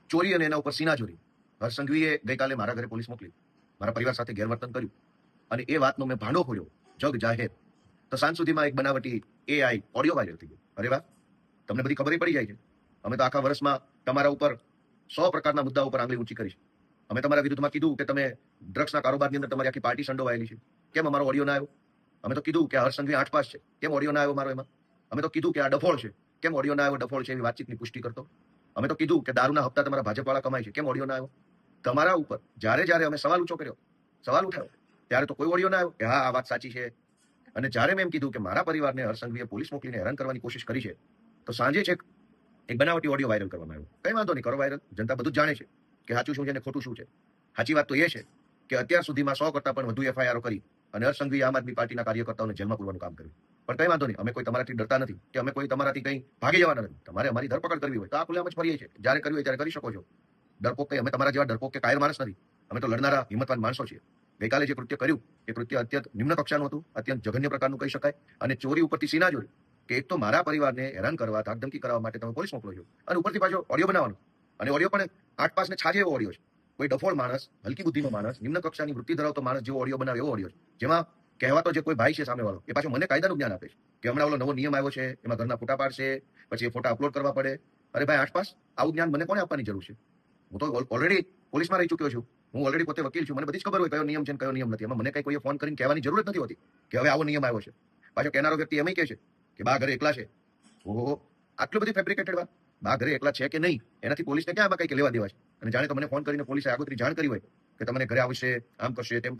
ચોરી અને એના ઉપર સીનાચોરી. હર્ષ સંઘવીએ ગઈકાલે મારા ઘરે પોલીસ મોકલી, મારા પરિવાર સાથે ગેરવર્તન કર્યું અને એ વાતનો મેં ભાંડો ફોડ્યો જગ જાહેર. તો સાંજ સુધીમાં એક બનાવટી AI ઓડિયો વાયરલ થઈ ગયો. અરે વાહ, તમને બધી ખબર પડી જાય છે. અમે તો આખા વર્ષમાં તમારા ઉપર 100 પ્રકારના મુદ્દાઓ ઉપર આંગળી ઊંચી કરી છે. અમે તમારા વિરુદ્ધમાં કીધું કે તમે ડ્રગ્સના કારોબારની અંદર તમારી આખી પાર્ટી સંડોવાયેલી છે. કેમ અમારો ઓડિયો ના આવ્યો? અમે તો કીધું કે હર્ષ સંઘવી 8 પાસ છે, કેમ ઓડિયો ના આવ્યો મારો એમાં? અમે તો કીધું કે આ ડફોળ છે, કેમ ઓડિયો ના આવ્યો? ડફોળ છે એવી વાતચીતની પુષ્ટિ કરતો. અમે તો કીધું કે દારૂના હપ્તા તમારા ભાજપવાળા કમાય છે, કેમ ઓડિયો ના આવ્યો? તમારા ઉપર જ્યારે અમે સવાલ ઉઠાવ્યો ત્યારે તો કોઈ ઓડિયો ના આવ્યો કે હા આ વાત સાચી છે. અને જ્યારે મેં એમ કીધું કે મારા પરિવારને હર્ષ સંઘવીએ પોલીસ મોકલીને હેરાન કરવાની કોશિશ કરી છે, તો સાંજે છે એક બનાવટી ઓડિયો વાયરલ કરવામાં આવ્યો. કઈ વાંધો નહીં, કરો વાયરલ. જનતા બધું જ જાણે છે કે સાચું શું છે અને ખોટું શું છે. સાચી વાત તો એ છે કે અત્યાર સુધીમાં 100 કરતા પણ વધુ FIR કરી અને હર્ષ સંઘવીએ આમ આદમી પાર્ટીના કાર્યકર્તાઓને જેલમાં પૂરવાનું કામ કર્યું. પણ કઈ વાંધો નહીં, અમે કોઈ તમારાથી ડરતા નથી કે અમે કોઈ તમારાથી કંઈ ભાગી જવાના નથી. તમારે અમારી ધરપકડ કરવી હોય તો આ ખુલ્લેઆમ જ ફરીએ છીએ, જ્યારે કરવી હોય ત્યારે કરી શકો છો. ડરપોક કંઈ, અમે તમારા જેવા ડરપોક કે કાયર માણસ નથી. અમે તો લડનારા હિંમતવાન માણસો છીએ. ગઈકાલે જે કૃત્ય કર્યું એ કૃત્ય અત્યંત નિમ્ન કક્ષાનું હતું, અત્યંત જઘન્ય પ્રકારનું કહી શકાય. અને ચોરી ઉપરથી સીના ચોરી, કે એક તો મારા પરિવારને હેરાન કરવા, ધાકધમકી કરવા માટે તમે પોલીસ મોકલો છો અને ઉપરથી પાછો ઓડિયો બનાવવાનો. અને ઓડિયો પણ 8 પાસ ને છાજે એવો ઓડિયો છે. કોઈ ડફોળ માણસ, હલકી બુદ્ધિનો માણસ, નિમ્ન કક્ષાની વૃત્તિ ધરાવતો માણસ જેવો ઓડિયો બનાવે એવો ઓડિયો છે, જેમાં કહેવાતો જે કોઈ ભાઈ છે સામેવાળો એ પાછો મને કાયદાનું જ્ઞાન આપે છે કે હમણાં ઓલો નવો નિયમ આવ્યો છે, એમાં ઘરના ફોટા પાડશે, પછી એ ફોટા અપલોડ કરવા પડે. અરે ભાઈ 8 પાસ, આવું જ્ઞાન મને કોને આપવાની જરૂર છે? હું તો ઓલરેડી પોલીસમાં રહી ચૂક્યો છું. હું ઓલરેડી પોતે વકીલ છું. મને બધી જ ખબર હોય કયો નિયમ છે કયો નિયમ નથી. એમાં મને કઈ કોઈએ ફોન કરીને કહેવાની જરૂર જ નથી હોતી કે હવે આવો નિયમ આવ્યો છે. પાછો કહેનારો વ્યક્તિ એમ કહે છે કે બા ઘરે એકલા છે. ઓહો, આટલું બધી ફેબ્રિકેટેડ વાત. બા ઘરે એકલા છે કે નહીં એનાથી પોલીસને ક્યાં આમાં કંઈક લેવા દેવા છે? અને જાણે તો મને ફોન કરીને પોલીસે આગોતરી જાણ કરી હોય કે તમને ઘરે આવશે, આમ કરશે, તેમ